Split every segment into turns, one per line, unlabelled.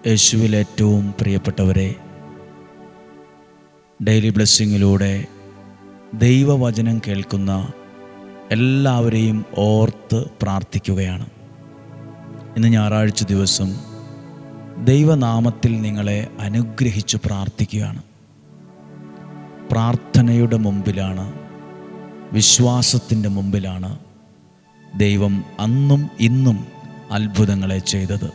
യേശുവിൽ ഏറ്റവും പ്രിയപ്പെട്ടവരെ, ഡെയിലി ബ്ലെസ്സിങ്ങിലൂടെ ദൈവവചനം കേൾക്കുന്ന എല്ലാവരെയും ഓർത്ത് പ്രാർത്ഥിക്കുകയാണ്. ഇന്ന് ഞായറാഴ്ച ദിവസം ദൈവനാമത്തിൽ നിങ്ങളെ അനുഗ്രഹിച്ചു പ്രാർത്ഥിക്കുകയാണ്. പ്രാർത്ഥനയുടെ മുമ്പിലാണ്, വിശ്വാസത്തിൻ്റെ മുമ്പിലാണ് ദൈവം അന്നും ഇന്നും അത്ഭുതങ്ങളെ ചെയ്തത്.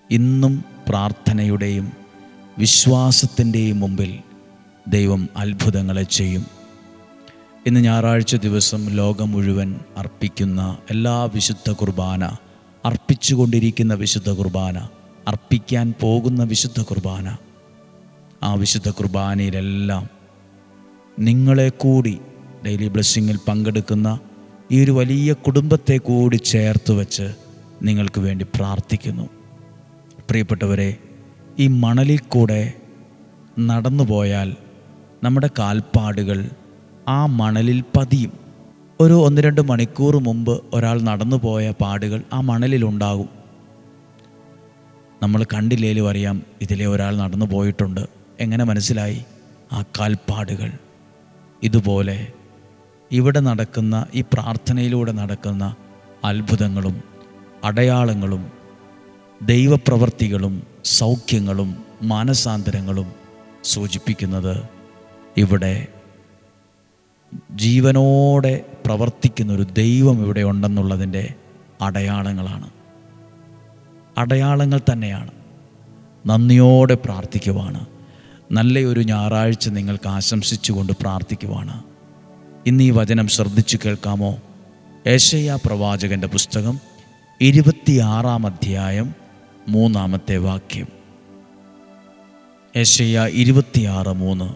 ഇന്നും പ്രാർത്ഥനയുടെയും വിശ്വാസത്തിൻ്റെയും മുമ്പിൽ ദൈവം അത്ഭുതങ്ങളെ ചെയ്യും. ഇന്ന് ഞായറാഴ്ച ദിവസം ലോകം മുഴുവൻ അർപ്പിക്കുന്ന എല്ലാ വിശുദ്ധ കുർബാന, അർപ്പിച്ചുകൊണ്ടിരിക്കുന്ന വിശുദ്ധ കുർബാന, അർപ്പിക്കാൻ പോകുന്ന വിശുദ്ധ കുർബാന, ആ വിശുദ്ധ കുർബാനയിലെല്ലാം നിങ്ങളെ കൂടി ഡെയിലി ബ്ലെസ്സിങ്ങിൽ പങ്കെടുക്കുന്ന ഈ ഒരു വലിയ കുടുംബത്തെ കൂടി ചേർത്ത് വച്ച് നിങ്ങൾക്ക് വേണ്ടി പ്രാർത്ഥിക്കുന്നു. പ്രിയപ്പെട്ടവരെ, ഈ മണലിൽ കൂടെ നടന്നു പോയാൽ നമ്മുടെ കാൽപ്പാടുകൾ ആ മണലിൽ പതിയും. ഒരു 1-2 മണിക്കൂർ മുമ്പ് ഒരാൾ നടന്നു പോയ പാടുകൾ ആ മണലിലുണ്ടാകും. നമ്മൾ കണ്ടില്ലേലും അറിയാം ഇതിലെ ഒരാൾ നടന്നു പോയിട്ടുണ്ട്. എങ്ങനെ മനസ്സിലായി? ആ കാൽപ്പാടുകൾ. ഇതുപോലെ ഇവിടെ നടക്കുന്ന, ഈ പ്രാർത്ഥനയിലൂടെ നടക്കുന്ന അത്ഭുതങ്ങളും അടയാളങ്ങളും ദൈവപ്രവർത്തികളും സൗഖ്യങ്ങളും മാനസാന്തരങ്ങളും സൂചിപ്പിക്കുന്നത് ഇവിടെ ജീവനോടെ പ്രവർത്തിക്കുന്നൊരു ദൈവം ഇവിടെ ഉണ്ടെന്നുള്ളതിൻ്റെ അടയാളങ്ങളാണ്. അടയാളങ്ങൾ തന്നെയാണ്. നന്ദിയോടെ പ്രാർത്ഥിക്കുവാണ്. നല്ലൊരു ഞായറാഴ്ച നിങ്ങൾക്ക് ആശംസിച്ചുകൊണ്ട് പ്രാർത്ഥിക്കുവാണ്. ഇന്ന് ഈ വചനം ശ്രദ്ധിച്ചു കേൾക്കാമോ? യെശയ്യാ പ്രവാചകൻ്റെ പുസ്തകം 26-ാം അധ്യായം 3-ാമത്തെ വാക്യം. യെശയ്യാ 26:3.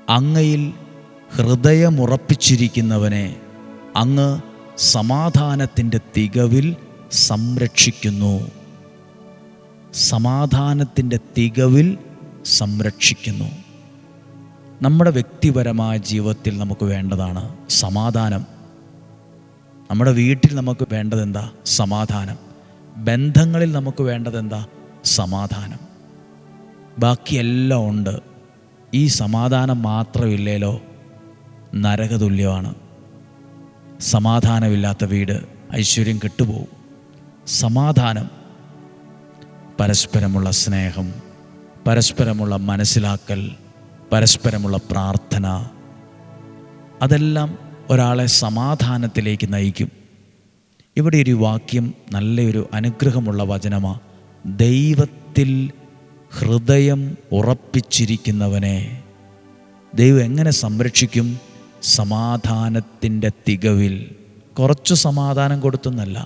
അങ്ങയിൽ ഹൃദയമുറപ്പിച്ചിരിക്കുന്നവനെ അങ്ങ് സമാധാനത്തിൻ്റെ തികവിൽ സംരക്ഷിക്കുന്നു. സമാധാനത്തിൻ്റെ തികവിൽ സംരക്ഷിക്കുന്നു. നമ്മുടെ വ്യക്തിപരമായ ജീവിതത്തിൽ നമുക്ക് വേണ്ടതാണ് സമാധാനം. നമ്മുടെ വീട്ടിൽ നമുക്ക് വേണ്ടതെന്താ? സമാധാനം. ബന്ധങ്ങളിൽ നമുക്ക് വേണ്ടതെന്താ? സമാധാനം. ബാക്കിയെല്ലാം ഉണ്ട്. ഈ സമാധാനം മാത്രമില്ലേലോ നരകതുല്യമാണ്. സമാധാനമില്ലാത്ത വീട് ഐശ്വര്യം കെട്ടുപോകും. സമാധാനം, പരസ്പരമുള്ള സ്നേഹം, പരസ്പരമുള്ള മനസ്സിലാക്കൽ, പരസ്പരമുള്ള പ്രാർത്ഥന, അതെല്ലാം ഒരാളെ സമാധാനത്തിലേക്ക് നയിക്കും. ഇവിടെ ഒരു വാക്യം നല്ലൊരു അനുഗ്രഹമുള്ള വചനമാണ്. ദൈവത്തിൽ ഹൃദയം ഉറപ്പിച്ചിരിക്കുന്നവനെ ദൈവം എങ്ങനെ സംരക്ഷിക്കും? സമാധാനത്തിൻ്റെ തികവിൽ. കുറച്ച് സമാധാനം കൊടുത്തെന്നല്ല,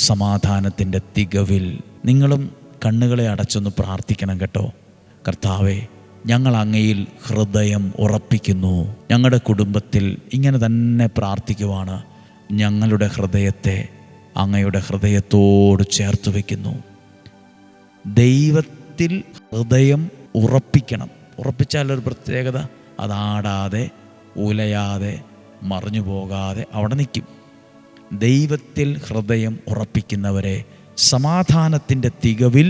സമാധാനത്തിൻ്റെ തികവിൽ. നിങ്ങളും കണ്ണുകളെ അടച്ചൊന്ന് പ്രാർത്ഥിക്കണം കേട്ടോ. കർത്താവേ, ഞങ്ങൾ അങ്ങയിൽ ഹൃദയം ഉറപ്പിക്കുന്നു. ഞങ്ങളുടെ കുടുംബത്തിൽ ഇങ്ങനെ തന്നെ പ്രാർത്ഥിക്കുവാണ്. ഞങ്ങളുടെ ഹൃദയത്തെ അങ്ങയുടെ ഹൃദയത്തോട് ചേർത്ത് വയ്ക്കുന്നു. ദൈവത്തിൽ ഹൃദയം ഉറപ്പിക്കണം. ഉറപ്പിച്ചാലൊരു പ്രത്യേകത, അതാടാതെ ഉലയാതെ മറിഞ്ഞു പോകാതെ അവിടെ നിൽക്കും. ദൈവത്തിൽ ഹൃദയം ഉറപ്പിക്കുന്നവരെ സമാധാനത്തിൻ്റെ തികവിൽ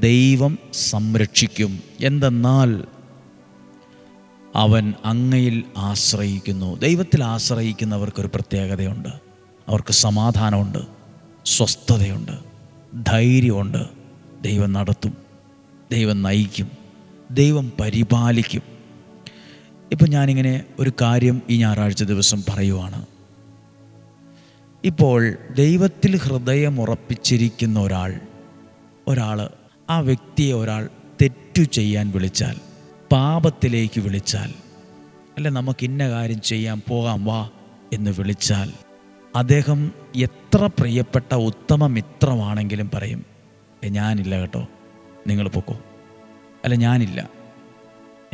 ദൈവം സംരക്ഷിക്കും. എന്തെന്നാൽ അവൻ അങ്ങയിൽ ആശ്രയിക്കുന്നു. ദൈവത്തിൽ ആശ്രയിക്കുന്നവർക്കൊരു പ്രത്യേകതയുണ്ട്. അവർക്ക് സമാധാനമുണ്ട്, സ്വസ്ഥതയുണ്ട്, ധൈര്യമുണ്ട്. ദൈവം നടത്തും, ദൈവം നയിക്കും, ദൈവം പരിപാലിക്കും. ഇപ്പം ഞാനിങ്ങനെ ഒരു കാര്യം ഈ ഞായറാഴ്ച ദിവസം പറയുവാണ്. ഇപ്പോൾ ദൈവത്തിൽ ഹൃദയമുറപ്പിച്ചിരിക്കുന്ന ഒരാൾ ആ വ്യക്തിയെ ഒരാൾ തെറ്റു ചെയ്യാൻ വിളിച്ചാൽ, പാപത്തിലേക്ക് വിളിച്ചാൽ, അല്ല നമുക്ക് ഇന്ന കാര്യം ചെയ്യാൻ പോകാം വാ എന്ന് വിളിച്ചാൽ, അദ്ദേഹം എത്ര പ്രിയപ്പെട്ട ഉത്തമ മിത്രമാണെങ്കിലും പറയും, ഞാനില്ല കേട്ടോ, നിങ്ങൾ പൊക്കോ, അല്ല ഞാനില്ല,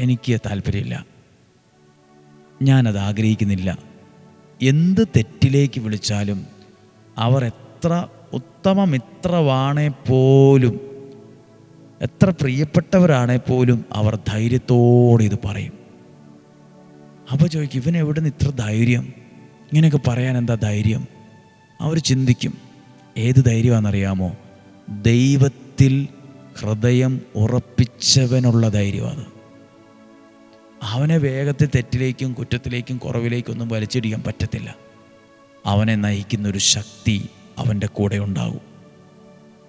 എനിക്ക് താല്പര്യമില്ല, ഞാനത് ആഗ്രഹിക്കുന്നില്ല. എന്ത് തെറ്റിലേക്ക് വിളിച്ചാലും അവർ എത്ര ഉത്തമ മിത്രമാണേ പോലും, എത്ര പ്രിയപ്പെട്ടവരാണേ പോലും അവർ ധൈര്യത്തോടെ ഇത് പറയും. അപ്പോൾ ചോദിക്കും, ഇവൻ എവിടെ നിന്ന് ഇത്ര ധൈര്യം? ഇങ്ങനെയൊക്കെ പറയാൻ എന്താ ധൈര്യം? അവർ ചിന്തിക്കും. ഏത് ധൈര്യമാണെന്നറിയാമോ? ദൈവത്തിൽ ഹൃദയം ഉറപ്പിച്ചവനുള്ള ധൈര്യം അത്. അവനെ വേഗത്തിൽ തെറ്റിലേക്കും കുറ്റത്തിലേക്കും കുറവിലേക്കൊന്നും വലിച്ചിടിക്കാൻ പറ്റത്തില്ല. അവനെ നയിക്കുന്നൊരു ശക്തി അവൻ്റെ കൂടെ ഉണ്ടാകും.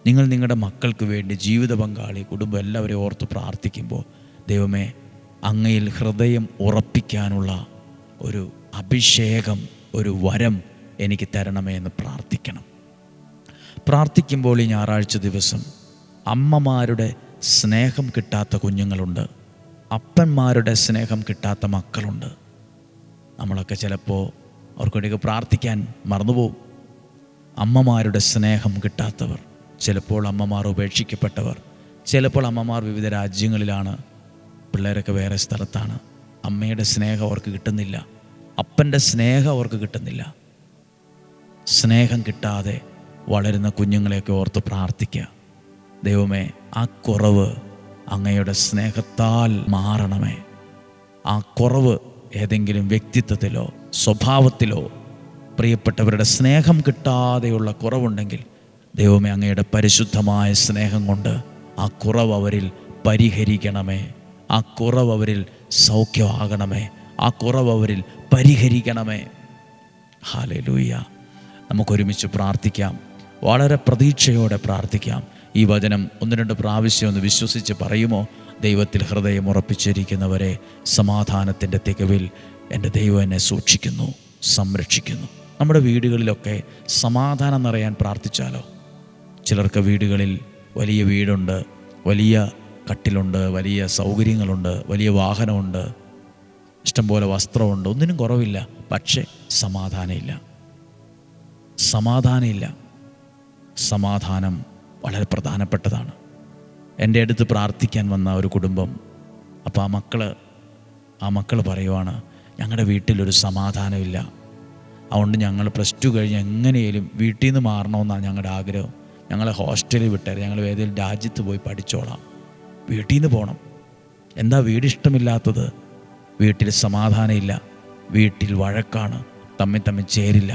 നിങ്ങൾ നിങ്ങളുടെ മക്കൾക്ക് വേണ്ടി, ജീവിത പങ്കാളി, കുടുംബം എല്ലാവരെയും ഓർത്ത് പ്രാർത്ഥിക്കുമ്പോൾ, ദൈവമേ, അങ്ങയിൽ ഹൃദയം ഉറപ്പിക്കാനുള്ള ഒരു അഭിഷേകം, ഒരു വരം എനിക്ക് തരണമേ എന്ന് പ്രാർത്ഥിക്കണം. പ്രാർത്ഥിക്കുമ്പോൾ ഈ ഞായറാഴ്ച ദിവസം അമ്മമാരുടെ സ്നേഹം കിട്ടാത്ത കുഞ്ഞുങ്ങളുണ്ട്, അപ്പന്മാരുടെ സ്നേഹം കിട്ടാത്ത മക്കളുണ്ട്. നമ്മളൊക്കെ ചിലപ്പോൾ അവർക്ക് വേണ്ടിയൊക്കെ പ്രാർത്ഥിക്കാൻ മറന്നുപോകും. അമ്മമാരുടെ സ്നേഹം കിട്ടാത്തവർ, ചിലപ്പോൾ അമ്മമാർ ഉപേക്ഷിക്കപ്പെട്ടവർ, ചിലപ്പോൾ അമ്മമാർ വിവിധ രാജ്യങ്ങളിലാണ്, പിള്ളേരൊക്കെ വേറെ സ്ഥലത്താണ്. അമ്മയുടെ സ്നേഹം അവർക്ക് കിട്ടുന്നില്ല, അപ്പൻ്റെ സ്നേഹം അവർക്ക് കിട്ടുന്നില്ല. സ്നേഹം കിട്ടാതെ വളരുന്ന കുഞ്ഞുങ്ങളെയൊക്കെ ഓർത്ത് പ്രാർത്ഥിക്കുക. ദൈവമേ, ആ കുറവ് അങ്ങയുടെ സ്നേഹത്താൽ മാറണമേ. ആ കുറവ് ഏതെങ്കിലും വ്യക്തിത്വത്തിലോ സ്വഭാവത്തിലോ പ്രിയപ്പെട്ടവരുടെ സ്നേഹം കിട്ടാതെയുള്ള കുറവുണ്ടെങ്കിൽ, ദൈവമേ, അങ്ങയുടെ പരിശുദ്ധമായ സ്നേഹം കൊണ്ട് ആ കുറവ് അവരിൽ പരിഹരിക്കണമേ. ആ കുറവ് അവരിൽ സൗഖ്യമാകണമേ. ആ കുറവ് അവരിൽ പരിഹരിക്കണമേ. ഹല്ലേലൂയ. നമുക്കൊരുമിച്ച് പ്രാർത്ഥിക്കാം, വളരെ പ്രതീക്ഷയോടെ പ്രാർത്ഥിക്കാം. ഈ വചനം 1-2 പ്രാവശ്യം ഒന്ന് വിശ്വസിച്ച് പറയുമോ? ദൈവത്തിൽ ഹൃദയം ഉറപ്പിച്ചിരിക്കുന്നവരെ സമാധാനത്തിൻ്റെ തികവിൽ എൻ്റെ ദൈവം എന്നെ സൂക്ഷിക്കുന്നു, സംരക്ഷിക്കുന്നു. നമ്മുടെ വീടുകളിലൊക്കെ സമാധാനം നിറയാൻ പ്രാർത്ഥിച്ചാലോ? ചിലർക്ക് വീടുകളിൽ വലിയ വീടുണ്ട്, വലിയ കട്ടിലുണ്ട്, വലിയ സൗകര്യങ്ങളുണ്ട്, വലിയ വാഹനമുണ്ട്, ഇഷ്ടംപോലെ വസ്ത്രമുണ്ട്, ഒന്നിനും കുറവില്ല. പക്ഷേ സമാധാനമില്ല. സമാധാനം വളരെ പ്രധാനപ്പെട്ടതാണ്. എൻ്റെ അടുത്ത് പ്രാർത്ഥിക്കാൻ വന്ന ഒരു കുടുംബം, അപ്പോൾ ആ മക്കൾ പറയുവാണ്, ഞങ്ങളുടെ വീട്ടിലൊരു സമാധാനമില്ല, അതുകൊണ്ട് ഞങ്ങൾ +2 കഴിഞ്ഞ് എങ്ങനെയും വീട്ടിൽ നിന്ന് മാറണമെന്നാണ് ഞങ്ങളുടെ ആഗ്രഹം. ഞങ്ങളെ ഹോസ്റ്റലിൽ വിട്ടേര്, ഞങ്ങൾ ഏതെങ്കിലും രാജ്യത്ത് പോയി പഠിച്ചോളാം, വീട്ടിൽ നിന്ന് പോകണം. എന്താ വീട് ഇഷ്ടമില്ലാത്തത്? വീട്ടിൽ സമാധാനമില്ല, വീട്ടിൽ വഴക്കാണ്, തമ്മിൽ ചേരില്ല.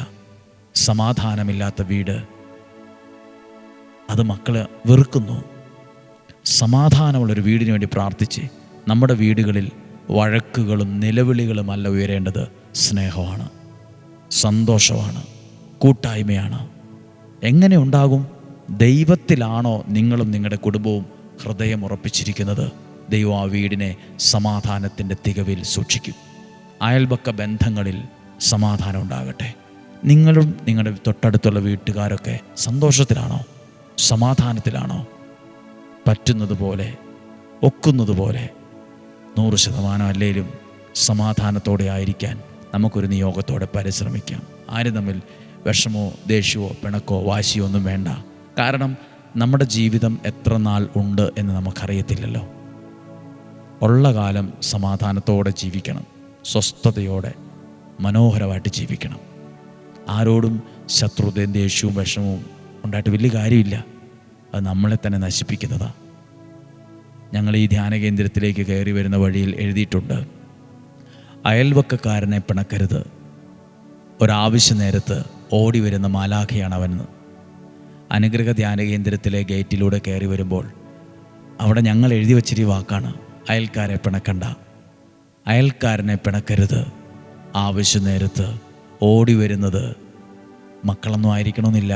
സമാധാനമില്ലാത്ത വീട്, അത് മക്കൾ വെറുക്കുന്നു. സമാധാനമുള്ളൊരു വീടിന് വേണ്ടി പ്രാർത്ഥിച്ച് നമ്മുടെ വീടുകളിൽ വഴക്കുകളും നിലവിളികളുമല്ല ഉയരേണ്ടത്, സ്നേഹമാണ്, സന്തോഷമാണ്, കൂട്ടായ്മയാണ്. എങ്ങനെ ഉണ്ടാകും? ദൈവത്തിലാണോ നിങ്ങളും നിങ്ങളുടെ കുടുംബവും ഹൃദയം ഉറപ്പിച്ചിരിക്കുന്നത്? ദൈവം ആ വീടിനെ സമാധാനത്തിൻ്റെ തികവിൽ സൂക്ഷിക്കും. അയൽപക്ക ബന്ധങ്ങളിൽ സമാധാനം ഉണ്ടാകട്ടെ. നിങ്ങളും നിങ്ങളുടെ തൊട്ടടുത്തുള്ള വീട്ടുകാരൊക്കെ സന്തോഷത്തിലാണോ? സമാധാനത്തിലാണോ? പറ്റുന്നത് പോലെ, ഒക്കുന്നത് പോലെ 100% അല്ലെങ്കിലും സമാധാനത്തോടെ ആയിരിക്കാൻ നമുക്കൊരു നിയോഗത്തോടെ പരിശ്രമിക്കാം. ആരും തമ്മിൽ വിഷമോ ദേഷ്യമോ പിണക്കോ വാശിയോ ഒന്നും വേണ്ട. കാരണം നമ്മുടെ ജീവിതം എത്ര നാൾ ഉണ്ട് എന്ന് നമുക്കറിയത്തില്ലല്ലോ. ഉള്ള കാലം സമാധാനത്തോടെ ജീവിക്കണം, സ്വസ്ഥതയോടെ മനോഹരമായിട്ട് ജീവിക്കണം. ആരോടും ശത്രുതയും ദേഷ്യവും വിഷമവും ഉണ്ടായിട്ട് വലിയ കാര്യമില്ല, അത് നമ്മളെ തന്നെ നശിപ്പിക്കുന്നതാണ്. ഞങ്ങൾ ഈ ധ്യാന കേന്ദ്രത്തിലേക്ക് കയറി വരുന്ന വഴിയിൽ എഴുതിയിട്ടുണ്ട്, അയൽവക്കക്കാരനെ പിണക്കരുത്, ഒരാവശ്യ നേരത്ത് ഓടി വരുന്ന മാലാഖയാണ് അവനെന്ന്. അനുഗ്രഹ ധ്യാന കേന്ദ്രത്തിലെ ഗേറ്റിലൂടെ കയറി വരുമ്പോൾ അവിടെ ഞങ്ങൾ എഴുതി വച്ചിരി വാക്കാണ്, അയൽക്കാരെ പിണക്കണ്ട, അയൽക്കാരനെ പിണക്കരുത്. ആവശ്യ നേരത്ത് ഓടി വരുന്നത് മക്കളൊന്നും ആയിരിക്കണമെന്നില്ല.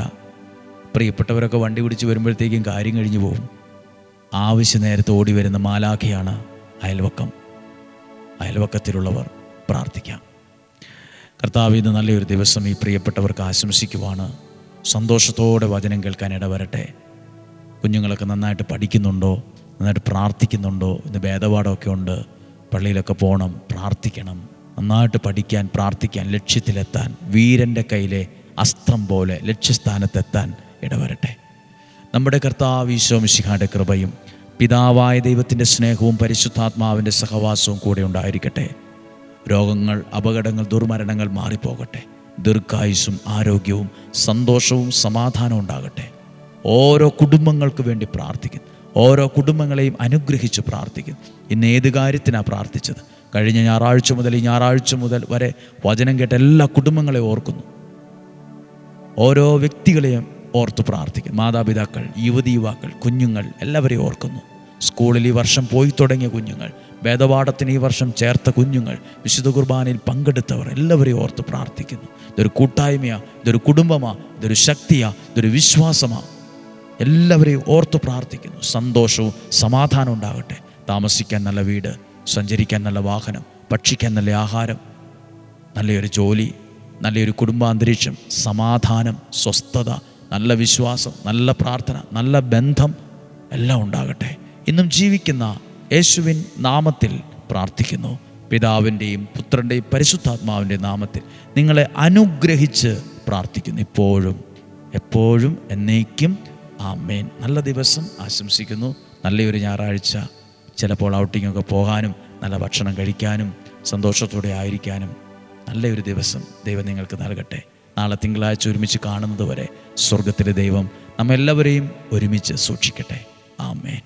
പ്രിയപ്പെട്ടവരൊക്കെ വണ്ടി പിടിച്ച് വരുമ്പോഴത്തേക്കും കാര്യം കഴിഞ്ഞു പോകും. ആവശ്യ നേരത്ത് ഓടി വരുന്ന മാലാഖയാണ് അയൽവക്കത്തിലുള്ളവർ. പ്രാർത്ഥിക്കാം. കർത്താവ്, ഇന്ന് നല്ലൊരു ദിവസം ഈ പ്രിയപ്പെട്ടവർക്ക് ആശംസിക്കുവാണ്. സന്തോഷത്തോടെ വചനം കേൾക്കാൻ ഇടവരട്ടെ. കുഞ്ഞുങ്ങളൊക്കെ നന്നായിട്ട് പഠിക്കുന്നുണ്ടോ? നന്നായിട്ട് പ്രാർത്ഥിക്കുന്നുണ്ടോ? ഇന്ന് ഭേദപാഠമൊക്കെ ഉണ്ട്, പള്ളിയിലൊക്കെ പോകണം, പ്രാർത്ഥിക്കണം. നന്നായിട്ട് പഠിക്കാൻ, പ്രാർത്ഥിക്കാൻ, ലക്ഷ്യത്തിലെത്താൻ, വീരൻ്റെ കയ്യിലെ അസ്ത്രം പോലെ ലക്ഷ്യസ്ഥാനത്തെത്താൻ ഇടവരട്ടെ. നമ്മുടെ കർത്താവ് ഈശോ മിശിഹായുടെ കൃപയും പിതാവായ ദൈവത്തിൻ്റെ സ്നേഹവും പരിശുദ്ധാത്മാവിൻ്റെ സഹവാസവും കൂടെ ഉണ്ടായിരിക്കട്ടെ. രോഗങ്ങൾ, അപകടങ്ങൾ, ദുർമരണങ്ങൾ മാറിപ്പോകട്ടെ. ദീർഘായുസ്സും ആരോഗ്യവും സന്തോഷവും സമാധാനവും ഉണ്ടാകട്ടെ. ഓരോ കുടുംബങ്ങൾക്ക് വേണ്ടി പ്രാർത്ഥിക്കുന്നു. ഓരോ കുടുംബങ്ങളെയും അനുഗ്രഹിച്ച് പ്രാർത്ഥിക്കുന്നു. ഇന്ന് ഏത് കാര്യത്തിനാണ് പ്രാർത്ഥിച്ചത്? കഴിഞ്ഞ ഞായറാഴ്ച മുതൽ ഈ ഞായറാഴ്ച മുതൽ വരെ വചനം കേട്ട എല്ലാ കുടുംബങ്ങളെയും ഓർക്കുന്നു. ഓരോ വ്യക്തികളെയും ഓർത്ത് പ്രാർത്ഥിക്കുന്നു. മാതാപിതാക്കൾ, യുവാക്കൾ, കുഞ്ഞുങ്ങൾ എല്ലാവരെയും ഓർക്കുന്നു. സ്കൂളിൽ ഈ വർഷം പോയി തുടങ്ങിയ കുഞ്ഞുങ്ങൾ, വേദപാഠത്തിന് ഈ വർഷം ചേർത്ത കുഞ്ഞുങ്ങൾ, വിശുദ്ധ കുർബാനയിൽ പങ്കെടുത്തവർ എല്ലാവരെയും ഓർത്ത് പ്രാർത്ഥിക്കുന്നു. ഇതൊരു കൂട്ടായ്മയാണ്, ഇതൊരു കുടുംബമാണ്, ഇതൊരു ശക്തിയാണ്, ഇതൊരു വിശ്വാസമാണ്. എല്ലാവരെയും ഓർത്ത് പ്രാർത്ഥിക്കുന്നു. സന്തോഷവും സമാധാനവും ഉണ്ടാകട്ടെ. താമസിക്കാൻ നല്ല വീട്, സഞ്ചരിക്കാൻ നല്ല വാഹനം, ഭക്ഷിക്കാൻ നല്ല ആഹാരം, നല്ലൊരു ജോലി, നല്ലൊരു കുടുംബാന്തരീക്ഷം, സമാധാനം, സ്വസ്ഥത, നല്ല വിശ്വാസം, നല്ല പ്രാർത്ഥന, നല്ല ബന്ധം എല്ലാം ഉണ്ടാകട്ടെ. ഇന്നും ജീവിക്കുന്ന യേശുവിൻ നാമത്തിൽ പ്രാർത്ഥിക്കുന്നു. പിതാവിൻ്റെയും പുത്രൻ്റെയും പരിശുദ്ധാത്മാവിൻ്റെയും നാമത്തിൽ നിങ്ങളെ അനുഗ്രഹിച്ച് പ്രാർത്ഥിക്കുന്നു, ഇപ്പോഴും എപ്പോഴും എന്നേക്കും. ആമേൻ. നല്ല ദിവസം ആശംസിക്കുന്നു. നല്ലൊരു ഞായറാഴ്ച, ചിലപ്പോൾ ഔട്ടിങ്ങൊക്കെ പോകാനും നല്ല ഭക്ഷണം കഴിക്കാനും സന്തോഷത്തോടെ ആയിരിക്കാനും നല്ലൊരു ദിവസം ദൈവം നിങ്ങൾക്ക് നൽകട്ടെ. നാളെ തിങ്കളാഴ്ച ഒരുമിച്ച് കാണുന്നത് വരെ സ്വർഗത്തിലെ ദൈവം നമ്മെല്ലാവരെയും ഒരുമിച്ച് സൂക്ഷിക്കട്ടെ. ആമേൻ.